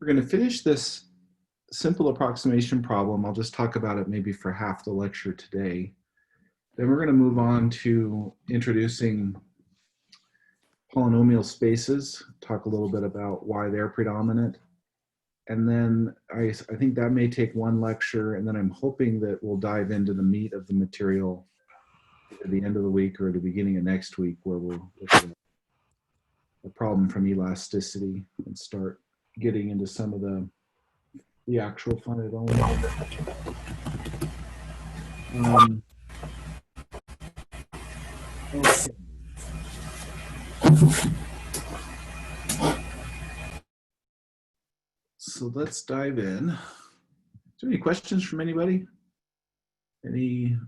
We're going to finish this simple approximation problem. I'll just talk about it maybe for half the lecture today. Then we're going to move on to introducing polynomial spaces, talk a little bit about why they're predominant. And then I think that may take one lecture, and then I'm hoping that we'll dive into the meat of the material at the end of the week or the beginning of next week, where we'll look at the problem from elasticity and start getting into some of the actual finite elements. Okay. So let's dive in. Is there any questions from anybody? Any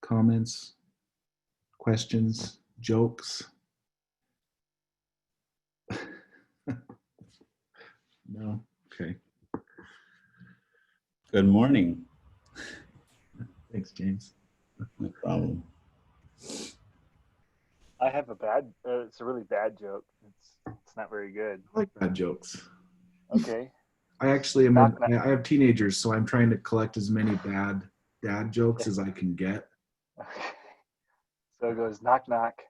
comments, questions, jokes? No? Okay. Good morning. Thanks, James. No problem. I have a bad, it's a really bad joke. It's not very good. I like bad jokes. Okay. I actually am, I have teenagers, so I'm trying to collect as many bad dad jokes as I can get. Okay. So it goes knock, knock.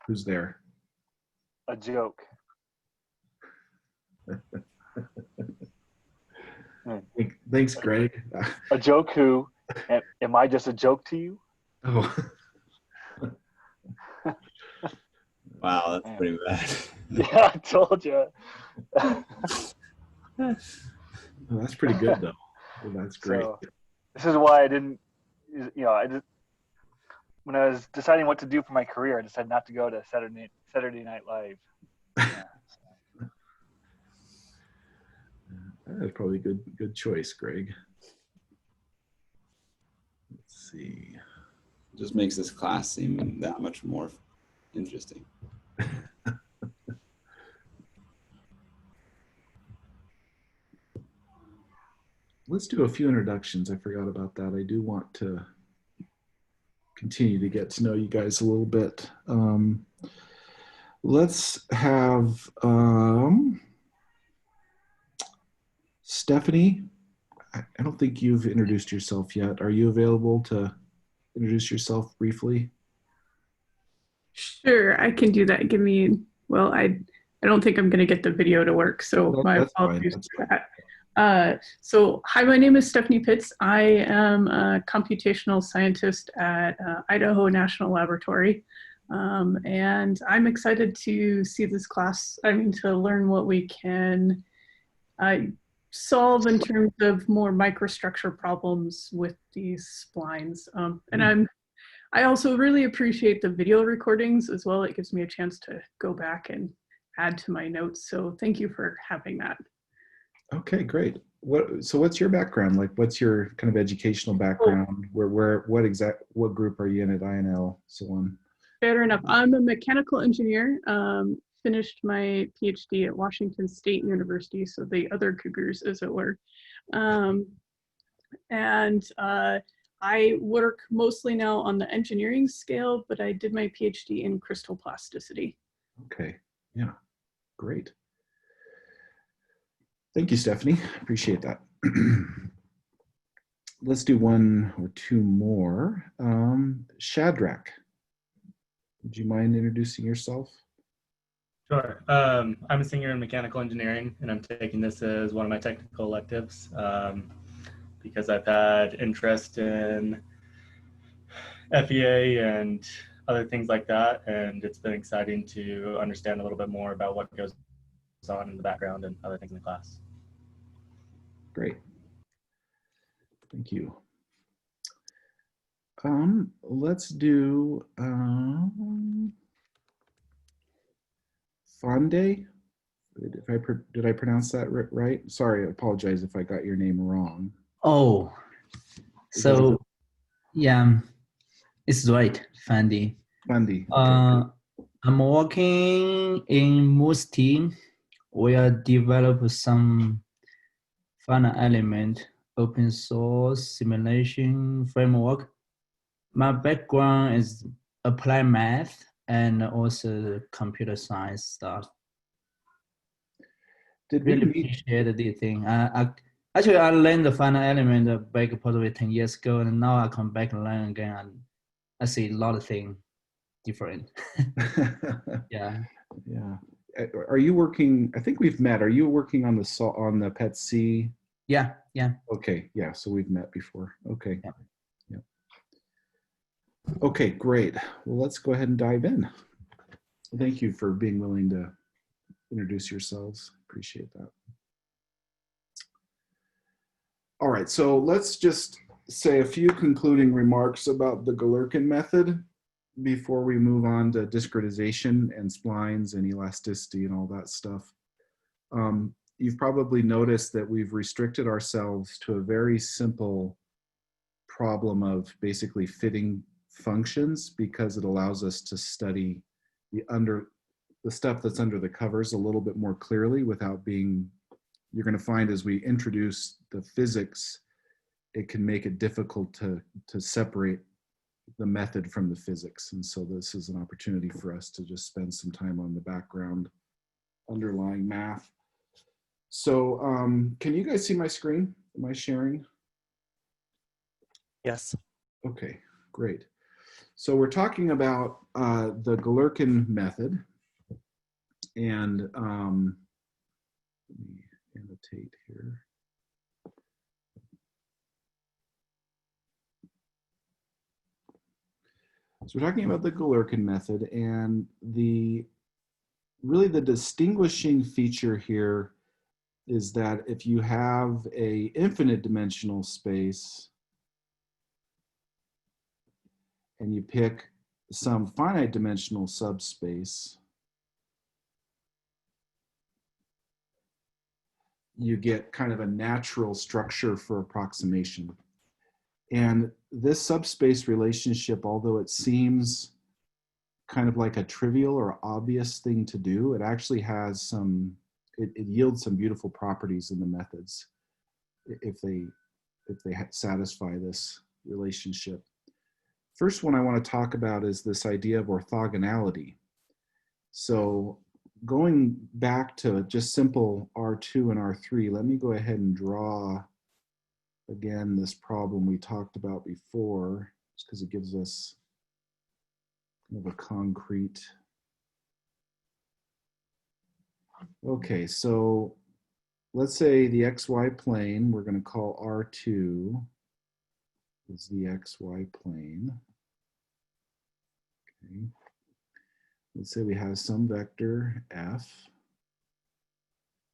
Who's there? A joke. Thanks, Greg. A joke who? Am I just a joke to you? Oh. Wow, that's pretty bad. Yeah, I told you. Oh, that's pretty good, though. Oh, that's great. So, this is why I didn't, you know, when I was deciding what to do for my career, I decided not to go to Saturday Night Live. Yeah. That's probably a good choice, Greg. Let's see. Just makes this class seem that much more interesting. Let's do a few introductions. I forgot about that. I do want to continue to get to know you guys a little bit. Let's have Stephanie. I don't think you've introduced yourself yet. Are you available to introduce yourself briefly? Sure, I can do that. Give me, well, I don't think I'm going to get the video to work, so my apologies for that. So, hi, my name is Stephanie Pitts. I am a computational scientist at Idaho National Laboratory, and I'm excited to see this class, to learn what we can solve in terms of more microstructure problems with these splines. And I also really appreciate the video recordings as well. It gives me a chance to go back and add to my notes. So thank you for having that. Okay, great. So what's your background? Like, what's your kind of educational background? What group are you in at INL, so on? Fair enough. I'm a mechanical engineer. Finished my PhD at Washington State University, so the other Cougars, as it were. I work mostly now on the engineering scale, but I did my PhD in crystal plasticity. Okay, yeah, great. Thank you, Stephanie. Appreciate that. Let's do one or two more. Shadrach, would you mind introducing yourself? Sure. I'm a senior in mechanical engineering, and I'm taking this as one of my technical electives because I've had interest in FEA and other things like that, and it's been exciting to understand a little bit more about what goes on in the background and other things in the class. Great. Thank you. Let's do Fonde. Did I pronounce that right? Sorry, I apologize if I got your name wrong. Oh, so yeah, it's right, Fandy. Fandy. Okay. I'm working in Moose team. We are develop some finite element open source simulation framework. My background is apply math and also computer science stuff. Did we Really meet? appreciate the thing. Actually, I learned the final element back probably 10 years ago, and now I come back and learn again, and I see a lot of things different. Yeah. Yeah. Are you working? I think we've met. Are you working on the PET-C? Yeah. Okay. Yeah. So we've met before. Okay. Yeah. Yeah. Okay. Great. Well, let's go ahead and dive in. Thank you for being willing to introduce yourselves. Appreciate that. All right. So let's just say a few concluding remarks about the Galerkin method before we move on to discretization and splines and elasticity and all that stuff. You've probably noticed that we've restricted ourselves to a very simple problem of basically fitting functions because it allows us to study the stuff that's under the covers a little bit more clearly without being, you're going to find as we introduce the physics, it can make it difficult to separate the method from the physics. And so this is an opportunity for us to just spend some time on the background underlying math. So can you guys see my screen? Am I sharing? Yes. Okay, great. So we're talking about the Galerkin method. And let me annotate here. So we're talking about the Galerkin method, and really the distinguishing feature here is that if you have a infinite dimensional space and you pick some finite dimensional subspace, you get kind of a natural structure for approximation. And this subspace relationship, although it seems kind of like a trivial or obvious thing to do, it actually has some, it yields some beautiful properties in the methods if they satisfy this relationship. First one I want to talk about is this idea of orthogonality. So going back to just simple R2 and R3, let me go ahead and draw again this problem we talked about before, just because it gives us kind of a concrete. Okay, so let's say the XY plane, we're going to call R2 is the XY plane. Okay. Let's say we have some vector F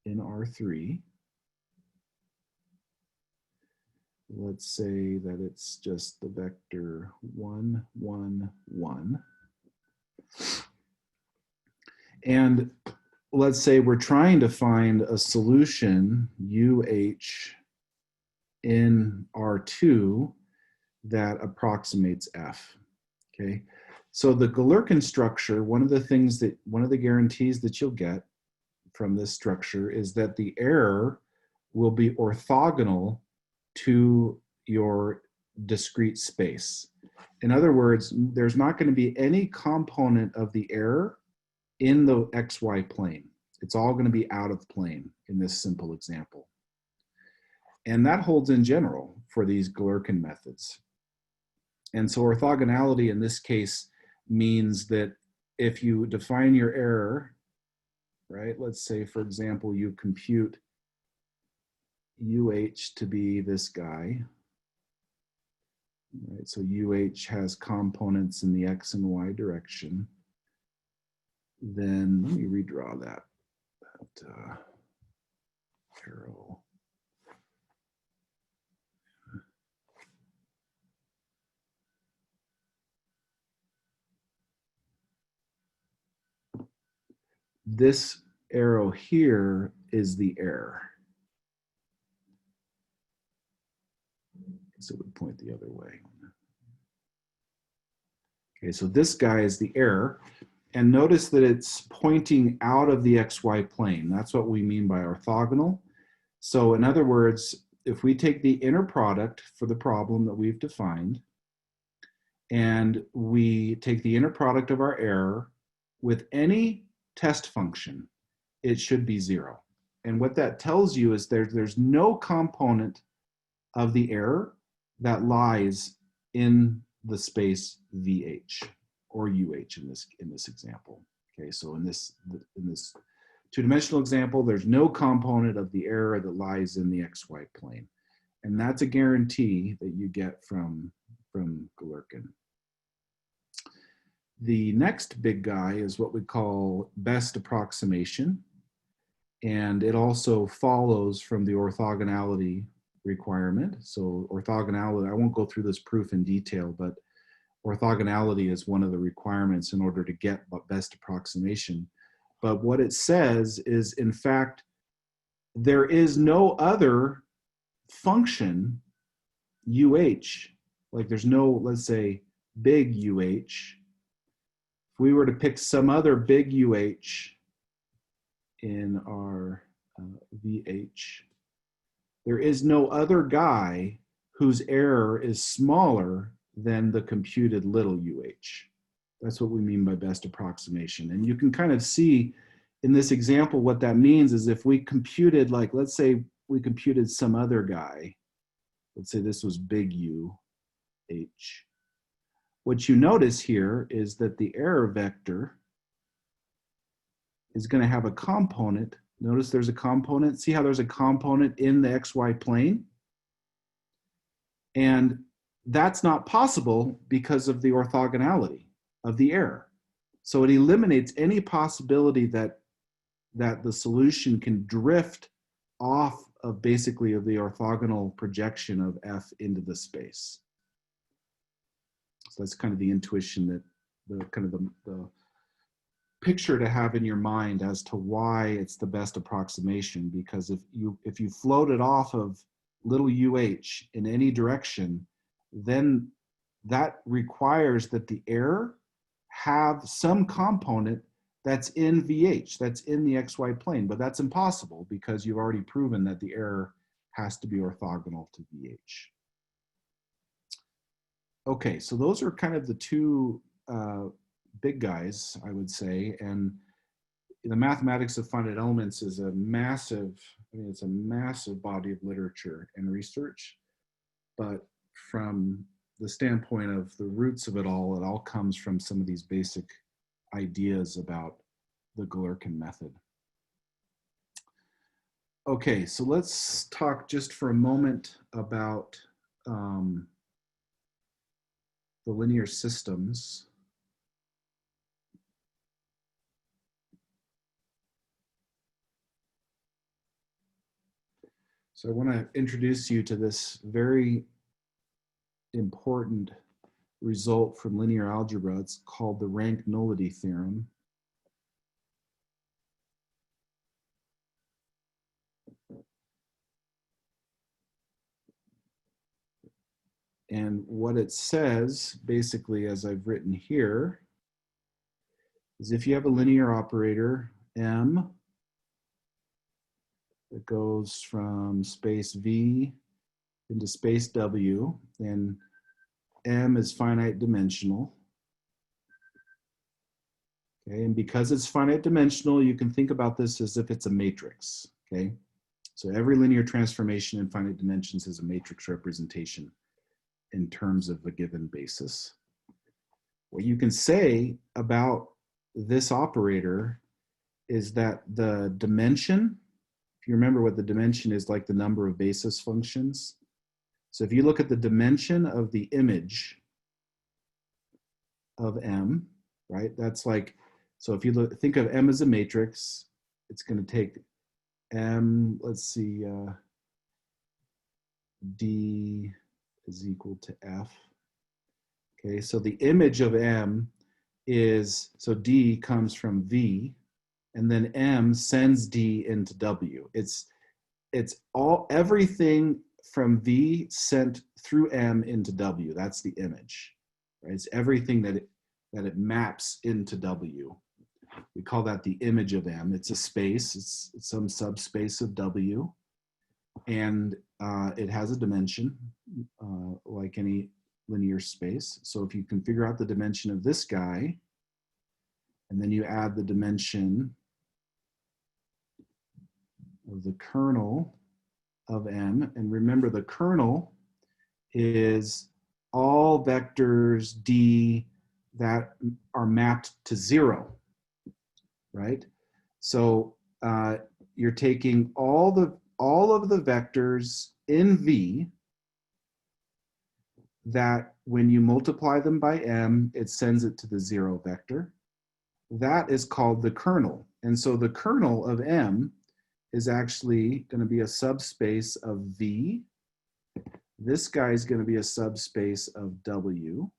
in R3. Let's say that it's just the vector 1, 1, 1. And let's say we're trying to find a solution, UH, in R2 that approximates F, okay? So the Galerkin structure, one of the guarantees that you'll get from this structure is that the error will be orthogonal to your discrete space. In other words, there's not going to be any component of the error in the XY plane. It's all going to be out of plane in this simple example. And that holds in general for these Galerkin methods. And so orthogonality in this case means that if you define your error, right, let's say, for example, you compute UH to be this guy, right? So UH has components in the X and Y direction. Then let me redraw that arrow. This arrow here is the error. So it would point the other way. Okay, so this guy is the error. And notice that it's pointing out of the XY plane. That's what we mean by orthogonal. So in other words, if we take the inner product for the problem that we've defined, And we take the inner product of our error with any test function. It should be 0. And what that tells you is there's no component of the error that lies in the space VH or UH in this example. Okay, so in this two-dimensional example, there's no component of the error that lies in the XY plane. And that's a guarantee that you get from Galerkin. The next big guy is what we call best approximation. And it also follows from the orthogonality requirement. So orthogonality, I won't go through this proof in detail, but orthogonality is one of the requirements in order to get best approximation. But what it says is, in fact, there is no other function UH, like there's no, let's say, big UH. If we were to pick some other big UH in our VH, there is no other guy whose error is smaller than the computed little UH. That's what we mean by best approximation. And you can kind of see in this example what that means is if we computed, like, let's say we computed some other guy, let's say this was big UH. What you notice here is that the error vector is going to have a component. Notice there's a component. See how there's a component in the XY plane? And that's not possible because of the orthogonality of the error. So it eliminates any possibility that the solution can drift off of basically of the orthogonal projection of F into the space. So that's kind of the intuition that the picture to have in your mind as to why it's the best approximation, because if you float it off of little UH in any direction, then that requires that the error have some component that's in VH, that's in the XY plane, but that's impossible because you've already proven that the error has to be orthogonal to VH. Okay, so those are kind of the two big guys, I would say, and the mathematics of finite elements is a massive, it's a massive body of literature and research, but from the standpoint of the roots of it all comes from some of these basic ideas about the Galerkin method. Okay, so let's talk just for a moment about the linear systems. So I want to introduce you to this very important result from linear algebra. It's called the rank nullity theorem. And what it says, basically, as I've written here, is if you have a linear operator, M, that goes from space V into space W, and M is finite dimensional. Okay, and because it's finite dimensional, you can think about this as if it's a matrix. Okay, so every linear transformation in finite dimensions is a matrix representation in terms of a given basis. What you can say about this operator is that the dimension, if you remember what the dimension is, like the number of basis functions. So if you look at the dimension of the image of M, right, that's like, so if you think of M as a matrix, it's going to take M, let's see, D is equal to F. Okay, so the image of M is, so D comes from V, and then M sends D into W. It's everything from V sent through M into W. That's the image, right? It's everything that it maps into W. We call that the image of M. It's a space. It's some subspace of W, and it has a dimension like any linear space. So if you can figure out the dimension of this guy, and then you add the dimension of the kernel of M, and remember the kernel is all vectors D that are mapped to 0, right? So you're taking all of the vectors in V that when you multiply them by M, it sends it to the 0 vector. That is called the kernel. And so the kernel of M is actually going to be a subspace of V. This guy is going to be a subspace of W.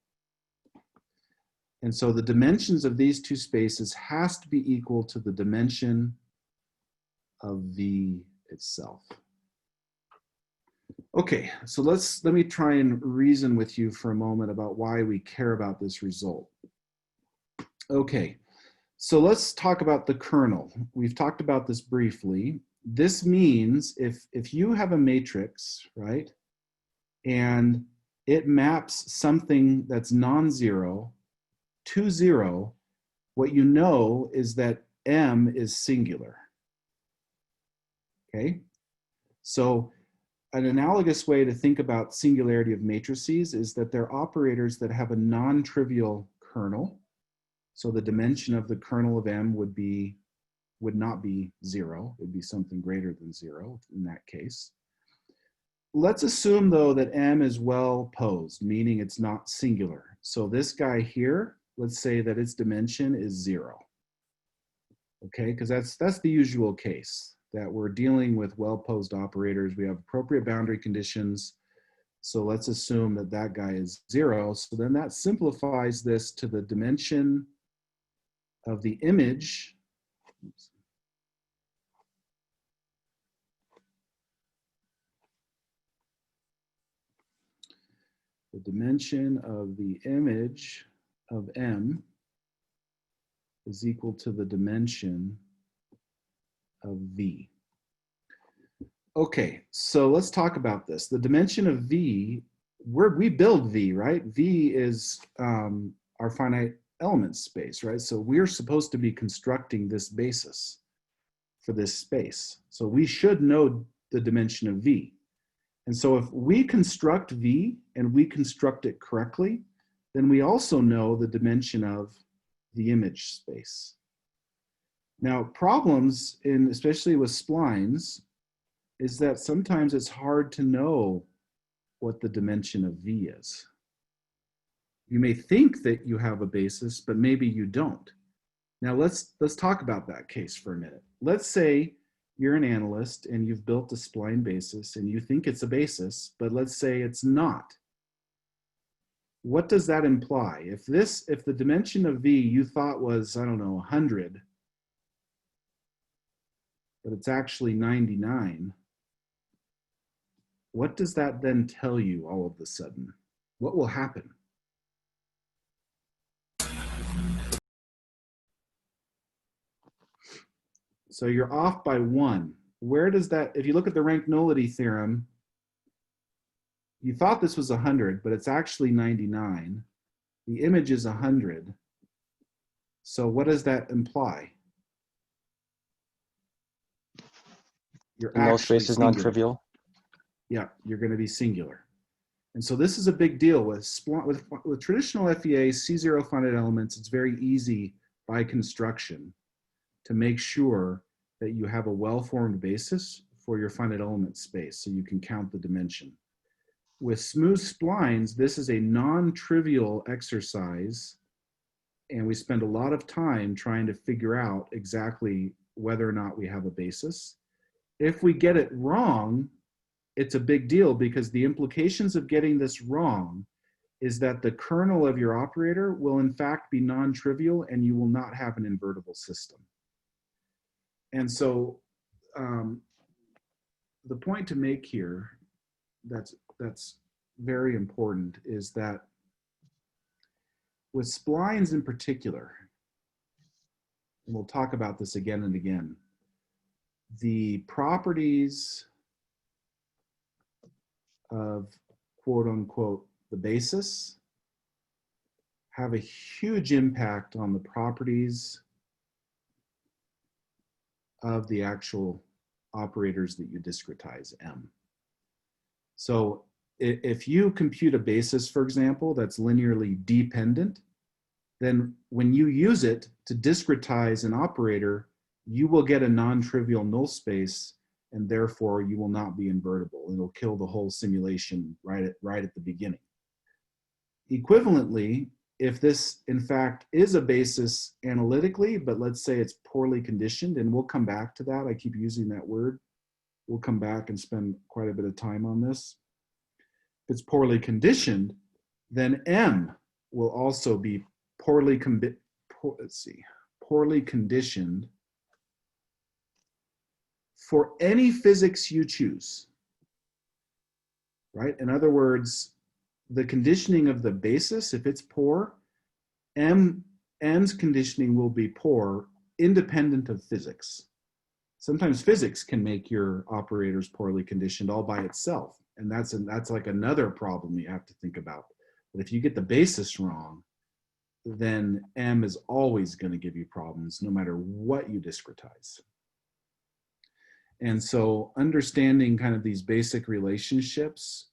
And so the dimensions of these two spaces has to be equal to the dimension of V itself. Okay, so let me try and reason with you for a moment about why we care about this result. Okay, so let's talk about the kernel. We've talked about this briefly. This means if you have a matrix, right, and it maps something that's non-zero to 0, what you know is that M is singular. Okay, so an analogous way to think about singularity of matrices is that they're operators that have a non-trivial kernel. So the dimension of the kernel of M would not be 0. It would be something greater than 0 in that case. Let's assume though that M is well posed, meaning it's not singular. So this guy here, let's say that its dimension is 0. Okay, because that's the usual case, that we're dealing with well-posed operators. We have appropriate boundary conditions. So let's assume that that guy is 0. So then that simplifies this to the dimension of the image. Oops. The dimension of the image of M is equal to the dimension of V. Okay, so let's talk about this. The dimension of V, we build V, right? V is our finite element space, right? So we're supposed to be constructing this basis for this space. So we should know the dimension of V. And so if we construct V and we construct it correctly, then we also know the dimension of the image space. Now, problems especially with splines is that sometimes it's hard to know what the dimension of V is. You may think that you have a basis, but maybe you don't. Now let's talk about that case for a minute. Let's say you're an analyst and you've built a spline basis and you think it's a basis, but let's say it's not. What does that imply? If the dimension of V you thought was, I don't know, 100, but it's actually 99, what does that then tell you all of a sudden? What will happen? So you're off by 1. Where does that, if you look at the rank nullity theorem, you thought this was 100, but it's actually 99. The image is 100. So what does that imply? You're the null space is non-trivial. Yeah, you're going to be singular. And so this is a big deal with traditional FEA, C0 finite elements. It's very easy by construction to make sure that you have a well-formed basis for your finite element space so you can count the dimension. With smooth splines, this is a non-trivial exercise, and we spend a lot of time trying to figure out exactly whether or not we have a basis. If we get it wrong, it's a big deal, because the implications of getting this wrong is that the kernel of your operator will in fact be non-trivial and you will not have an invertible system. And so the point to make here that's very important is that with splines in particular, and we'll talk about this again and again, the properties of quote unquote the basis have a huge impact on the properties of the actual operators that you discretize, M. So if you compute a basis, for example, that's linearly dependent, then when you use it to discretize an operator, you will get a non-trivial null space, and therefore you will not be invertible. It'll kill the whole simulation right at the beginning. Equivalently, if this in fact is a basis analytically, but let's say it's poorly conditioned, and we'll come back to that. I keep using that word. We'll come back and spend quite a bit of time on this. If it's poorly conditioned, then M will also be poorly conditioned for any physics you choose, right? In other words, the conditioning of the basis, if it's poor, M's conditioning will be poor independent of physics. Sometimes physics can make your operators poorly conditioned all by itself. And that's like another problem you have to think about. But if you get the basis wrong, then M is always going to give you problems no matter what you discretize. And so understanding kind of these basic relationships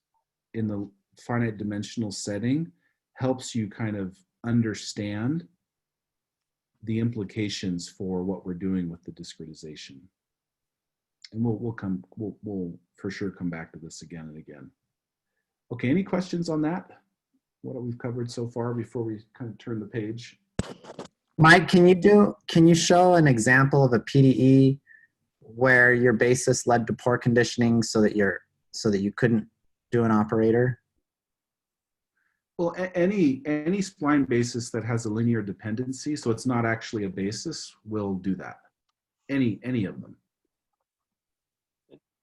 in the finite dimensional setting helps you kind of understand the implications for what we're doing with the discretization. And we'll for sure come back to this again and again. Okay, any questions on that? What we've covered so far before we kind of turn the page? Mike, can you show an example of a PDE where your basis led to poor conditioning so that you couldn't do an operator? Well, any spline basis that has a linear dependency, so it's not actually a basis, will do that. Any of them.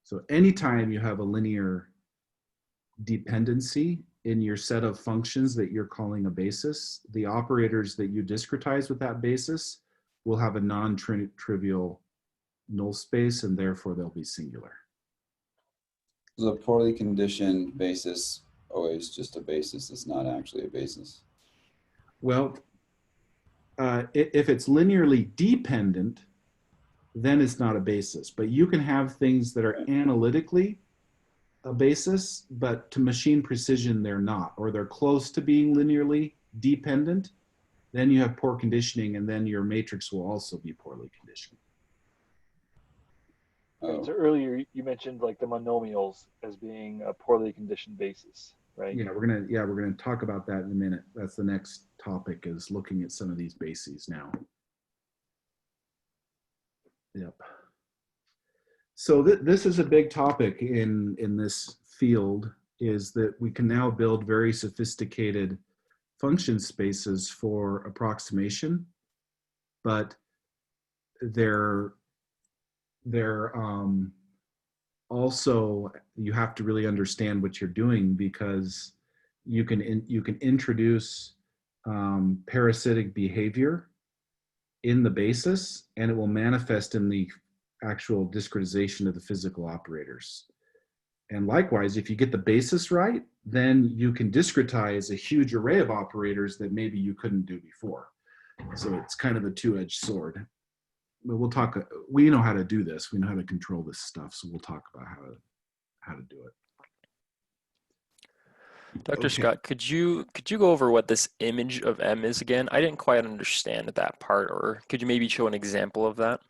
So anytime you have a linear dependency in your set of functions that you're calling a basis, the operators that you discretize with that basis will have a non-trivial null space, and therefore they'll be singular. The poorly conditioned basis always just a basis. It's not actually a basis. Well, if it's linearly dependent, then it's not a basis. But you can have things that are analytically a basis, but to machine precision, they're not, or they're close to being linearly dependent. Then you have poor conditioning, and then your matrix will also be poorly conditioned. Oh. So earlier you mentioned like the monomials as being a poorly conditioned basis, right? Yeah, we're gonna talk about that in a minute. That's the next topic, is looking at some of these bases now. Yep. So this is a big topic in this field, is that we can now build very sophisticated function spaces for approximation, but they're also, you have to really understand what you're doing, because you can introduce parasitic behavior in the basis, and it will manifest in the actual discretization of the physical operators. And likewise, if you get the basis right, then you can discretize a huge array of operators that maybe you couldn't do before. So it's kind of a two-edged sword. But we'll talk, we know how to do this. We know how to control this stuff. So we'll talk about how to do it. Dr. Scott, could you go over what this image of M is again? I didn't quite understand that part, or could you maybe show an example of that?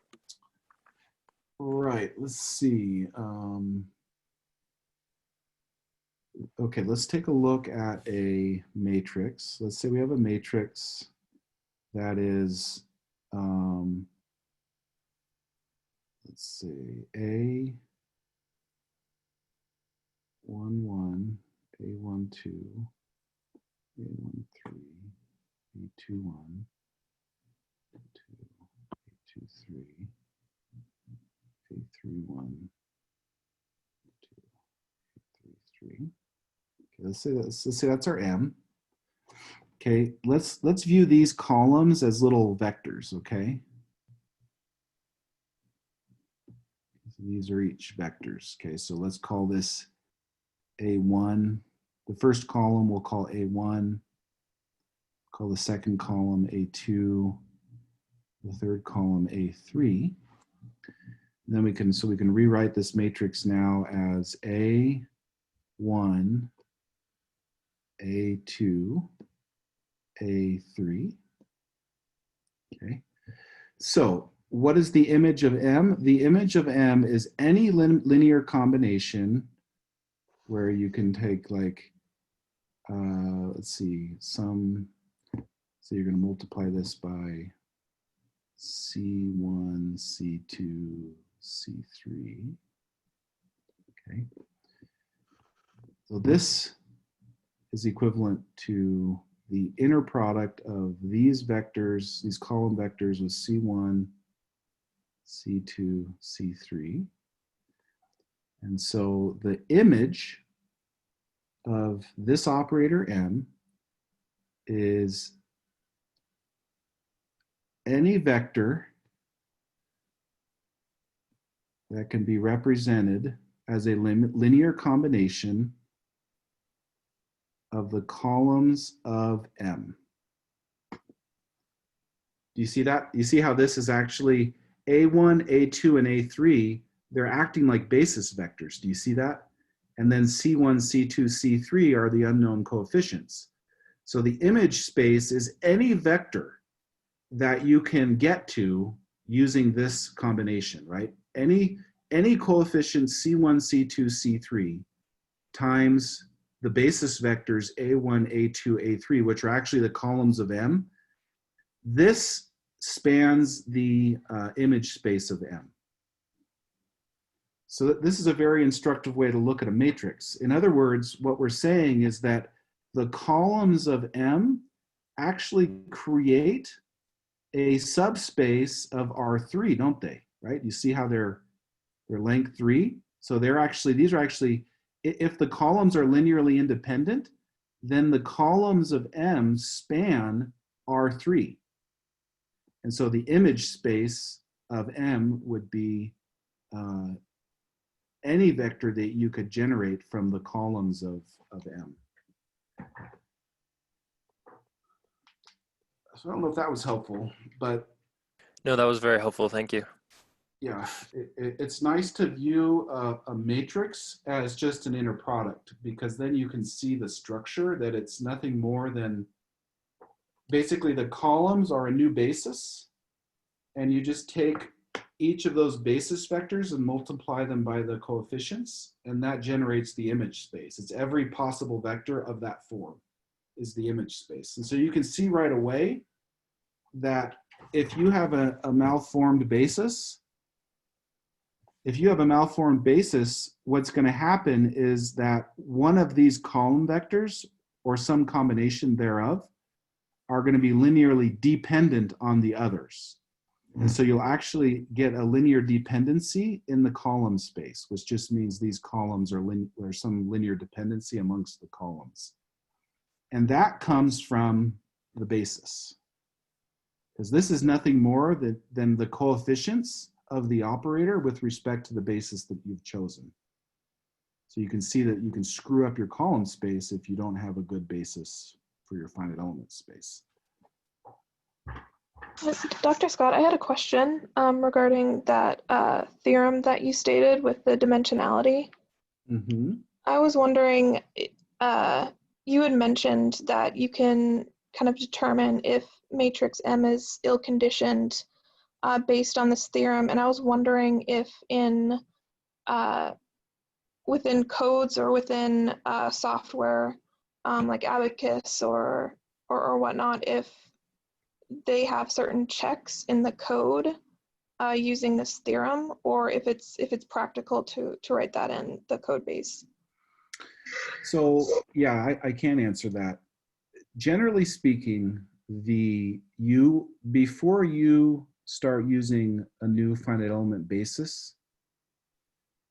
Right, let's see. Okay, let's take a look at a matrix. Let's say we have a matrix that is, let's see, A11, A12, A13, A21, A23, A31, A33. Okay, let's say that's our M. Okay, let's view these columns as little vectors, okay? So these are each vectors, okay? So let's call this A1, the first column we'll call A1, call the second column A2, the third column A3. And then we can rewrite this matrix now as A1, A2, A3. Okay. So what is the image of M? The image of M is any linear combination where you can take like, let's see, so you're going to multiply this by C1, C2, C3. Okay. So this is equivalent to the inner product of these vectors, these column vectors with C1, C2, C3. And so the image of this operator M is any vector that can be represented as a linear combination of the columns of M. Do you see that? You see how this is actually A1, A2, and A3, they're acting like basis vectors. Do you see that? And then C1, C2, C3 are the unknown coefficients. So the image space is any vector that you can get to using this combination, right? Any coefficient C1, C2, C3 times the basis vectors A1, A2, A3, which are actually the columns of M, this spans the image space of M. So this is a very instructive way to look at a matrix. In other words, what we're saying is that the columns of M actually create a subspace of R3, don't they? Right? You see how they're length 3? So these are actually, if the columns are linearly independent, then the columns of M span R3. And so the image space of M would be any vector that you could generate from the columns of M. So I don't know if that was helpful, but No, that was very helpful. Thank you. yeah, it's nice to view a matrix as just an inner product, because then you can see the structure, that it's nothing more than basically the columns are a new basis, and you just take each of those basis vectors and multiply them by the coefficients, and that generates the image space. It's every possible vector of that form is the image space. And so you can see right away that if you have a malformed basis, what's going to happen is that one of these column vectors, or some combination thereof, are going to be linearly dependent on the others. And so you'll actually get a linear dependency in the column space, which just means these columns are there's some linear dependency amongst the columns. And that comes from the basis, because this is nothing more than the coefficients of the operator with respect to the basis that you've chosen. So you can see that you can screw up your column space if you don't have a good basis for your finite element space. Dr. Scott, I had a question regarding that theorem that you stated with the dimensionality. Mm-hmm. I was wondering, you had mentioned that you can kind of determine if matrix M is ill-conditioned based on this theorem, and I was wondering if within codes or within software like Abacus or whatnot, if they have certain checks in the code using this theorem, or if it's practical to write that in the code base. So yeah, I can answer that. Generally speaking, before you start using a new finite element basis,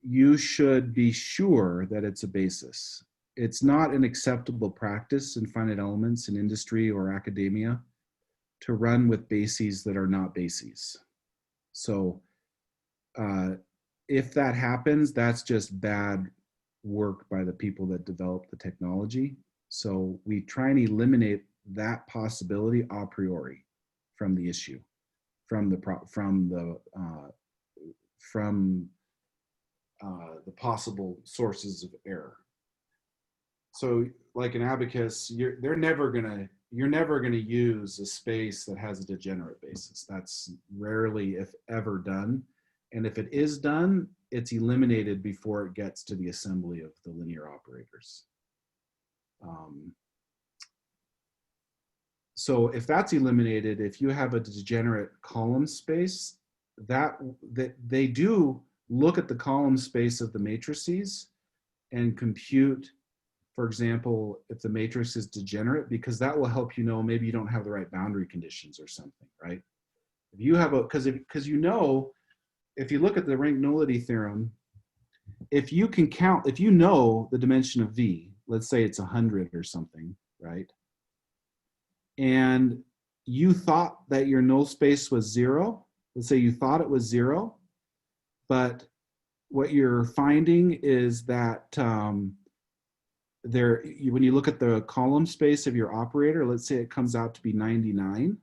you should be sure that it's a basis. It's not an acceptable practice in finite elements in industry or academia to run with bases that are not bases. So if that happens, that's just bad work by the people that developed the technology. So we try and eliminate that possibility a priori from the issue, from the possible sources of error. So like an abacus, you're never gonna use a space that has a degenerate basis. That's rarely, if ever, done. And if it is done, it's eliminated before it gets to the assembly of the linear operators. So if that's eliminated, if you have a degenerate column space, that they do look at the column space of the matrices and compute, for example, if the matrix is degenerate, because that will help you know maybe you don't have the right boundary conditions or something, right? If you have because you know, if you look at the rank nullity theorem, if you can count, if you know the dimension of V, let's say it's 100 or something, right? And you thought that your null space was 0. Let's say you thought it was 0, but what you're finding is that when you look at the column space of your operator, let's say it comes out to be 99,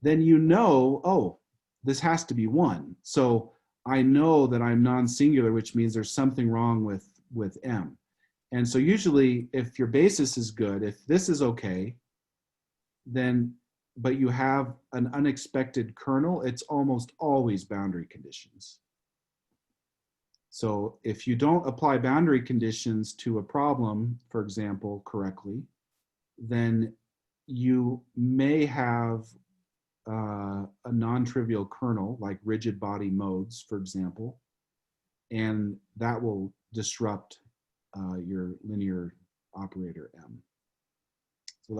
then you know, oh, this has to be 1. So I know that I'm non-singular, which means there's something wrong with M. And so usually if your basis is good, if this is okay, then, but you have an unexpected kernel, it's almost always boundary conditions. So if you don't apply boundary conditions to a problem, for example, correctly, then you may have a non-trivial kernel, like rigid body modes, for example, and that will disrupt your linear operator M. So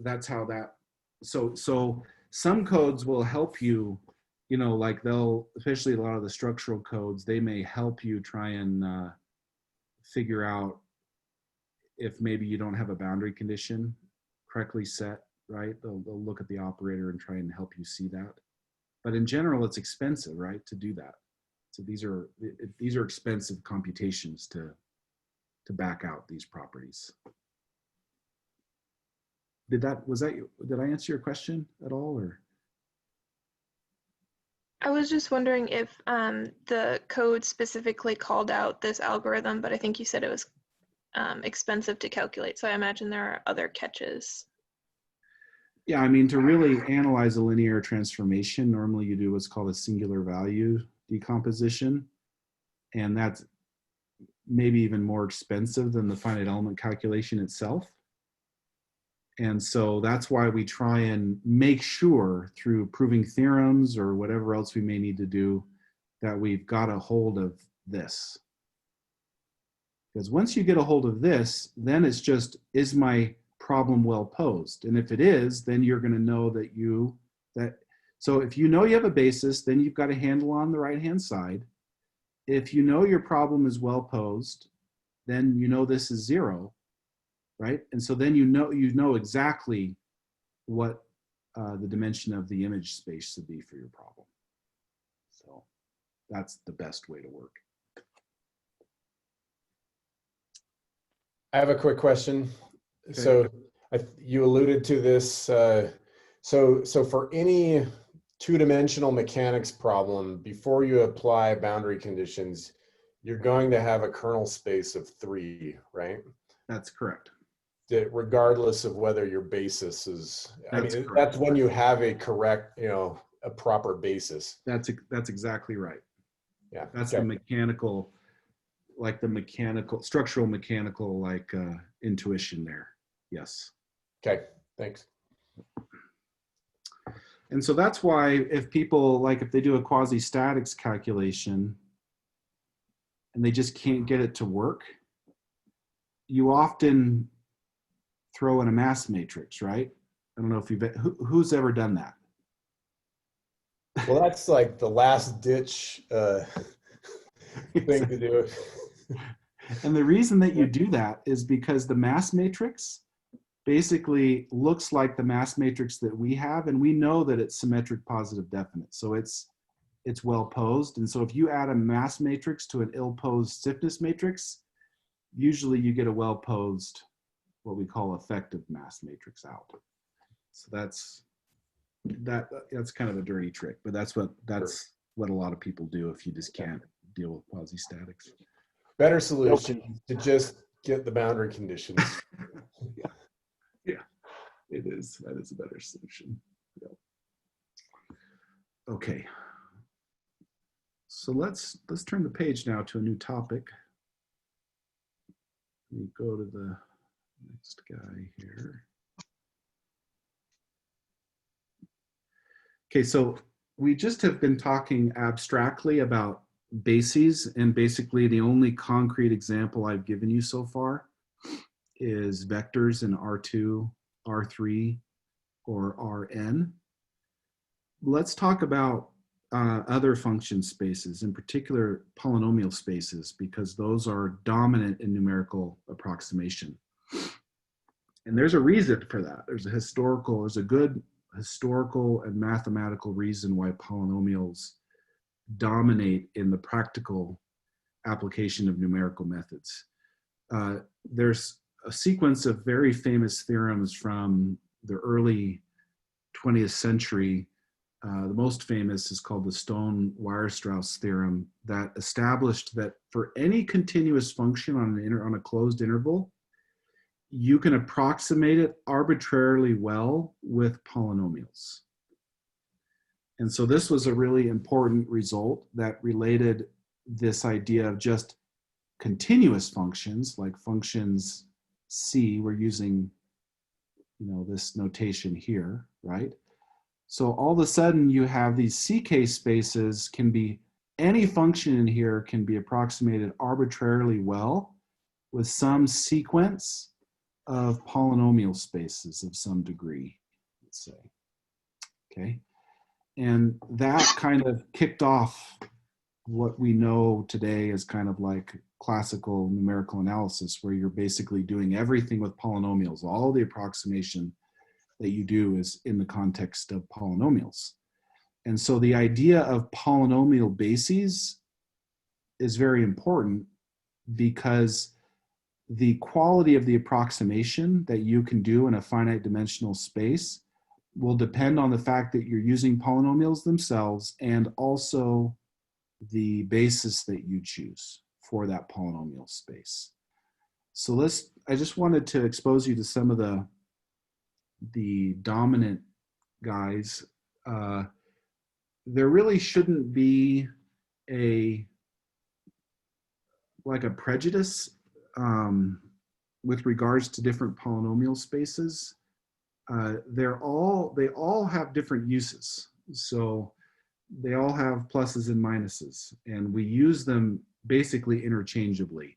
that's how that, so some codes will help you, you know, like especially a lot of the structural codes, they may help you try and figure out if maybe you don't have a boundary condition correctly set, right? They'll look at the operator and try and help you see that. But in general, it's expensive, right, to do that. So these are expensive computations to back out these properties. Did I answer your question at all, or? I was just wondering if the code specifically called out this algorithm, but I think you said it was expensive to calculate. So I imagine there are other catches. Yeah, I mean, to really analyze a linear transformation, normally you do what's called a singular value decomposition. And that's maybe even more expensive than the finite element calculation itself. And so that's why we try and make sure through proving theorems or whatever else we may need to do that we've got a hold of this. Because once you get a hold of this, then it's just, is my problem well posed? And if it is, then you're going to know so if you know you have a basis, then you've got a handle on the right-hand side. If you know your problem is well posed, then you know this is 0. Right? And so then you know exactly what the dimension of the image space should be for your problem. So that's the best way to work. I have a quick question. Okay. So you alluded to this. So for any two-dimensional mechanics problem, before you apply boundary conditions, you're going to have a kernel space of 3, right? That's correct. Regardless of whether your basis is, Correct. That's when you have a correct, a proper basis. That's exactly right. Yeah. That's okay. the mechanical, structural mechanical, intuition there. Yes. Okay, thanks. And so that's why if people, if they do a quasi-statics calculation and they just can't get it to work, you often throw in a mass matrix, right? I don't know if who's ever done that? Well, that's like the last ditch thing to do. And the reason that you do that is because the mass matrix basically looks like the mass matrix that we have, and we know that it's symmetric positive definite. So it's it's well posed. And so if you add a mass matrix to an ill-posed stiffness matrix, usually you get a well-posed, what we call effective mass matrix out. So that's kind of a dirty trick, but that's what a lot of people do if you just can't deal with quasi-statics. Better solution to just get the boundary conditions. Yeah, it is. That is a better solution. Yep. Okay. So let's turn the page now to a new topic. Let me go to the next guy here. Okay, so we just have been talking abstractly about bases, and basically the only concrete example I've given you so far is vectors in R2, R3, or Rn. Let's talk about other function spaces, in particular polynomial spaces, because those are dominant in numerical approximation. And there's a reason for that. There's a good historical and mathematical reason why polynomials dominate in the practical application of numerical methods. There's a sequence of very famous theorems from the early 20th century. The most famous is called the Stone-Weierstrass theorem, that established that for any continuous function on a closed interval, you can approximate it arbitrarily well with polynomials. And so this was a really important result that related this idea of just continuous functions, like functions C, we're using, this notation here, right? So all of a sudden you have these CK spaces, can be, any function in here can be approximated arbitrarily well with some sequence of polynomial spaces of some degree, let's say, okay? And that kind of kicked off what we know today as kind of like classical numerical analysis, where you're basically doing everything with polynomials. All the approximation that you do is in the context of polynomials. And so the idea of polynomial bases is very important, because the quality of the approximation that you can do in a finite dimensional space will depend on the fact that you're using polynomials themselves and also the basis that you choose for that polynomial space. So I just wanted to expose you to some of the dominant guys. There really shouldn't be a prejudice with regards to different polynomial spaces. They all have different uses. So they all have pluses and minuses, and we use them basically interchangeably.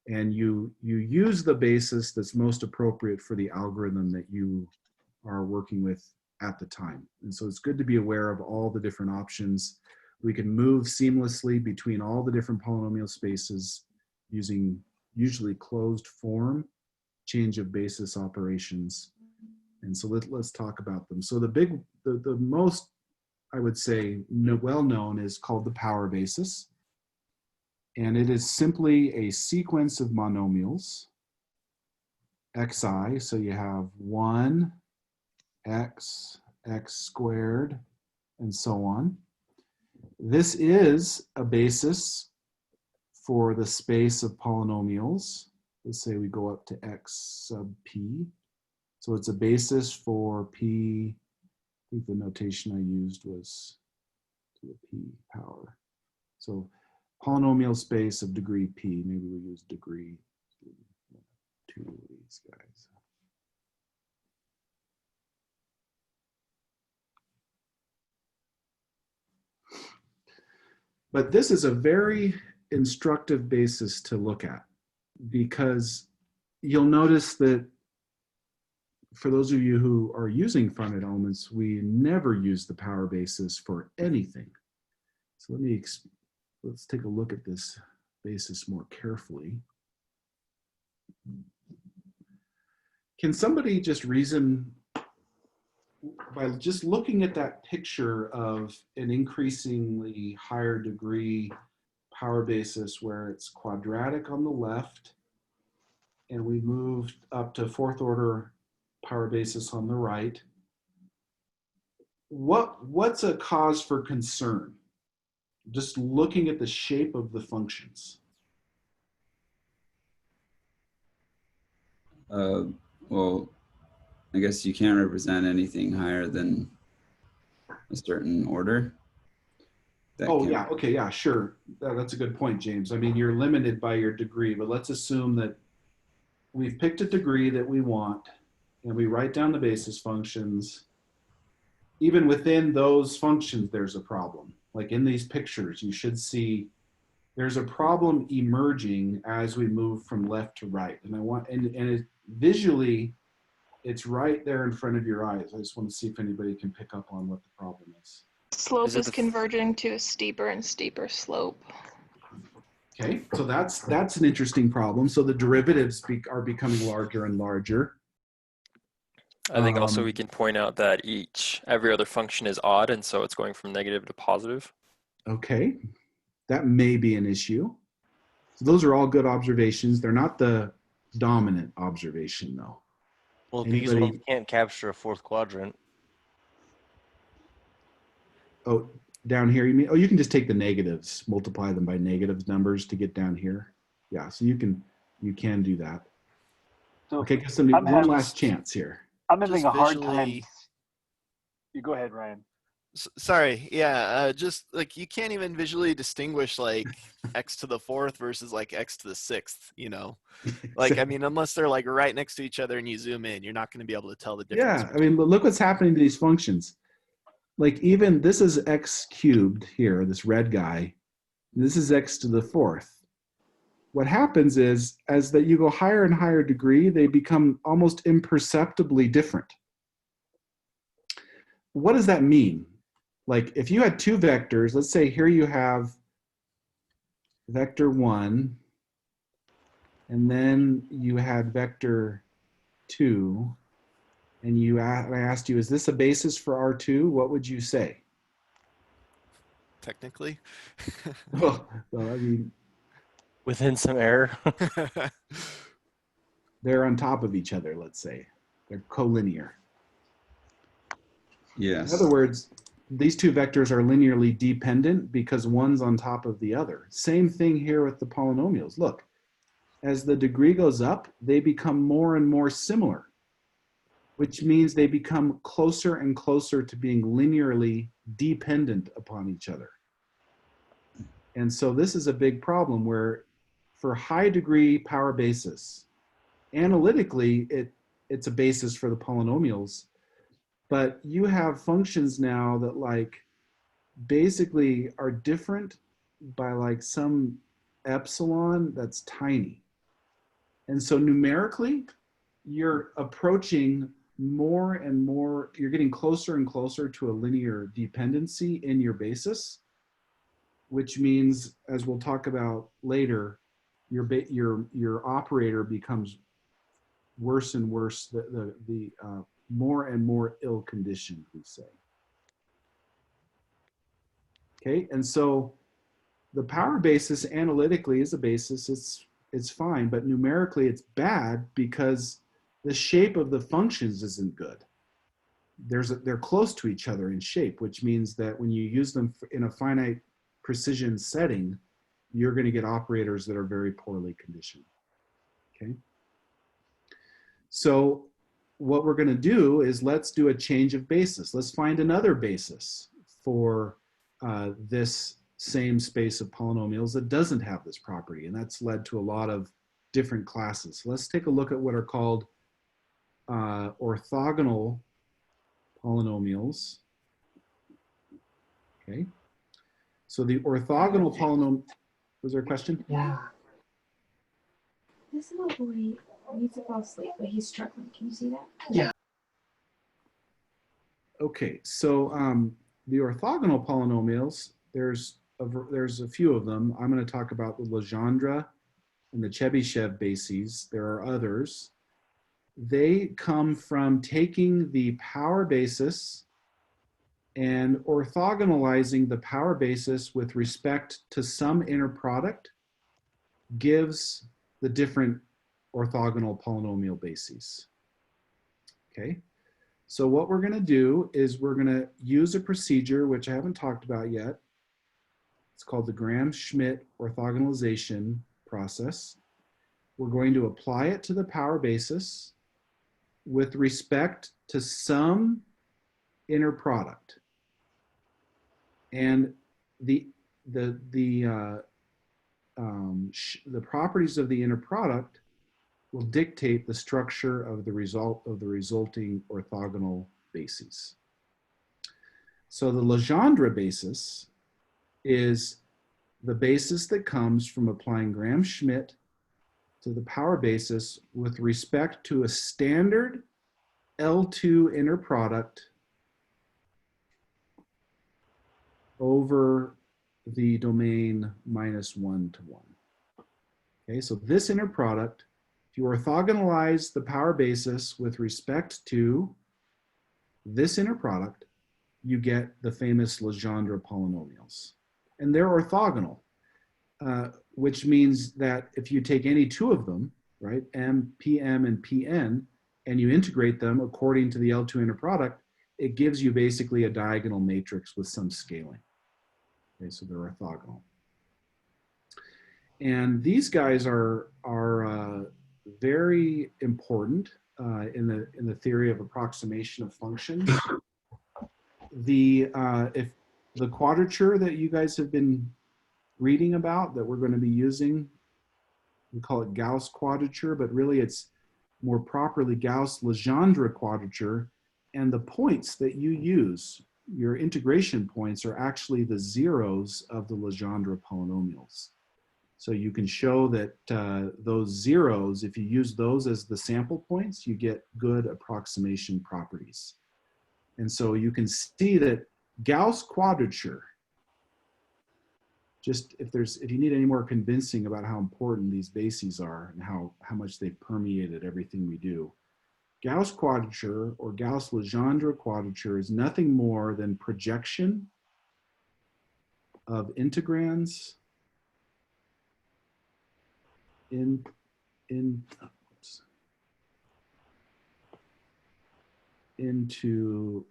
And you use the basis that's most appropriate for the algorithm that you are working with at the time. And so it's good to be aware of all the different options. We can move seamlessly between all the different polynomial spaces using usually closed form change of basis operations. And so let's talk about them. So the most, I would say, well known is called the power basis. And it is simply a sequence of monomials, xi, so you have 1, x, x squared, and so on. This is a basis for the space of polynomials. Let's say we go up to x sub p. So it's a basis for p, I think the notation I used was to the p power. So polynomial space of degree p, maybe we use degree 2 of these guys. But this is a very instructive basis to look at, because you'll notice that for those of you who are using finite elements, we never use the power basis for anything. So let's take a look at this basis more carefully. Can somebody just reason by just looking at that picture of an increasingly higher degree power basis where it's quadratic on the left, and we moved up to fourth order power basis on the right, what's a cause for concern? Just looking at the shape of the functions. Well, I guess you can't represent anything higher than a certain order. Oh, yeah, okay, yeah, sure. That's a good point, James. I mean, you're limited by your degree, but let's assume that we've picked a degree that we want, and we write down the basis functions. Even within those functions, there's a problem. Like in these pictures, you should see there's a problem emerging as we move from left to right. And I want, visually, it's right there in front of your eyes. I just want to see if anybody can pick up on what the problem is. Slope is converging to a steeper and steeper slope. Okay, so that's an interesting problem. So the derivatives are becoming larger and larger. I think also we can point out that every other function is odd, and so it's going from negative to positive. Okay, that may be an issue. So those are all good observations. They're not the dominant observation, though. Well, these ones can't capture a fourth quadrant. Oh, down here, you mean? Oh, you can just take the negatives, multiply them by negative numbers to get down here. Yeah, so you can do that. So okay, one last chance here. I'm having a hard time. You go ahead, Ryan. Sorry, yeah, just like you can't even visually distinguish like x to the fourth versus like x to the sixth, you know? Like, I mean, unless they're like right next to each other and you zoom in, you're not going to be able to tell the difference. Yeah, I mean, look what's happening to these functions. Like even this is x cubed here, this red guy. This is x to the fourth. What happens is, as that you go higher and higher degree, they become almost imperceptibly different. What does that mean? Like if you had two vectors, let's say here you have vector 1, and then you had vector 2, and I asked you, is this a basis for R2? What would you say? Technically. Well, I mean, within some error. They're on top of each other, let's say. They're collinear. Yes. In other words, these two vectors are linearly dependent because one's on top of the other. Same thing here with the polynomials. Look, as the degree goes up, they become more and more similar, which means they become closer and closer to being linearly dependent upon each other. And so this is a big problem where for high degree power basis, analytically, it's a basis for the polynomials, but you have functions now that like basically are different by like some epsilon that's tiny. And so numerically, you're approaching more and more, you're getting closer and closer to a linear dependency in your basis, which means, as we'll talk about later, your operator becomes worse and worse, the more and more ill-conditioned, we say. Okay, and so the power basis analytically is a basis, it's fine, but numerically it's bad because the shape of the functions isn't good. They're close to each other in shape, which means that when you use them in a finite precision setting, you're going to get operators that are very poorly conditioned. Okay. So what we're going to do is let's do a change of basis. Let's find another basis for this same space of polynomials that doesn't have this property, and that's led to a lot of different classes. So let's take a look at what are called orthogonal polynomials. Okay. So the orthogonal polynomial, was there a question? Yeah. This little boy needs to fall asleep, but he's struggling. Can you see that? Yeah. Okay, so the orthogonal polynomials, there's a few of them. I'm going to talk about the Legendre and the Chebyshev bases. There are others. They come from taking the power basis And orthogonalizing the power basis with respect to some inner product gives the different orthogonal polynomial bases. Okay, so what we're going to do is we're going to use a procedure which I haven't talked about yet. It's called the Gram-Schmidt orthogonalization process. We're going to apply it to the power basis with respect to some inner product. And the properties of the inner product will dictate the structure of the resulting orthogonal bases. So the Legendre basis is the basis that comes from applying Gram-Schmidt to the power basis with respect to a standard L2 inner product over the domain -1 to 1. Okay, so this inner product, if you orthogonalize the power basis with respect to this inner product, you get the famous Legendre polynomials. And they're orthogonal, which means that if you take any two of them, right, M, PM, and PN, and you integrate them according to the L2 inner product, it gives you basically a diagonal matrix with some scaling. Okay, so they're orthogonal. And these guys are very important in the theory of approximation of functions. If the quadrature that you guys have been reading about that we're going to be using, we call it Gauss quadrature, but really it's more properly Gauss-Legendre quadrature, and the points that you use, your integration points, are actually the zeros of the Legendre polynomials. So you can show that those zeros, if you use those as the sample points, you get good approximation properties. And so you can see that Gauss quadrature, just if you need any more convincing about how important these bases are and how much they've permeated everything we do, Gauss quadrature or Gauss-Legendre quadrature is nothing more than projection of integrands into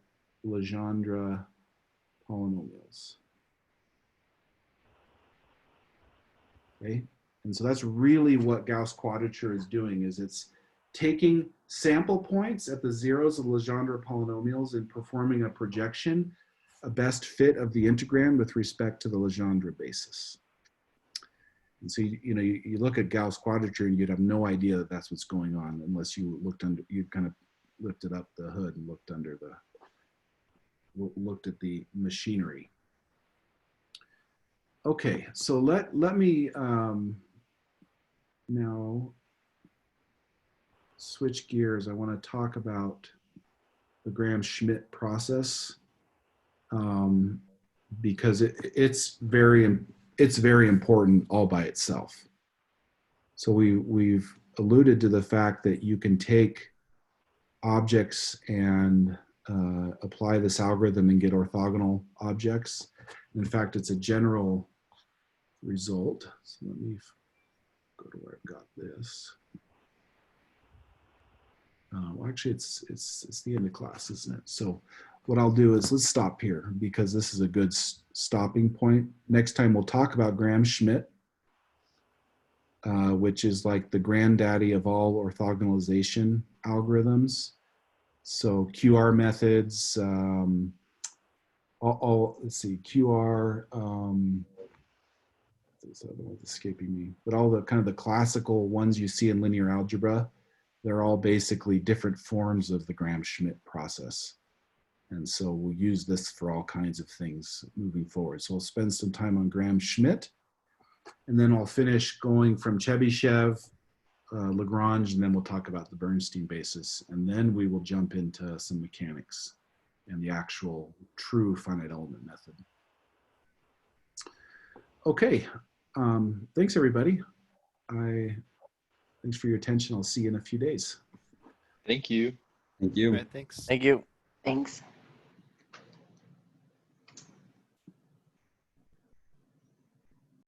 Legendre polynomials. Okay, and so that's really what Gauss quadrature is doing, is it's taking sample points at the zeros of Legendre polynomials and performing a projection, a best fit of the integrand with respect to the Legendre basis. And so you look at Gauss quadrature and you'd have no idea that that's what's going on unless you kind of lifted up the hood and looked at the machinery. Okay, so let me now switch gears. I want to talk about the Gram-Schmidt process because it's very important all by itself. So we've alluded to the fact that you can take objects and apply this algorithm and get orthogonal objects. In fact, it's a general result. So let me go to where I've got this. Well, actually, it's the end of class, isn't it? So what I'll do is let's stop here because this is a good stopping point. Next time we'll talk about Gram-Schmidt, which is like the granddaddy of all orthogonalization algorithms. So QR methods, let's see, QR, this other one's escaping me, but all the kind of the classical ones you see in linear algebra, they're all basically different forms of the Gram-Schmidt process. And so we'll use this for all kinds of things moving forward. So we'll spend some time on Gram-Schmidt, and then I'll finish going from Chebyshev, Lagrange, and then we'll talk about the Bernstein basis. And then we will jump into some mechanics and the actual true finite element method. Okay, thanks everybody. Thanks for your attention. I'll see you in a few days. Thank you. Thank you. All right, thanks. Thank you. Thanks.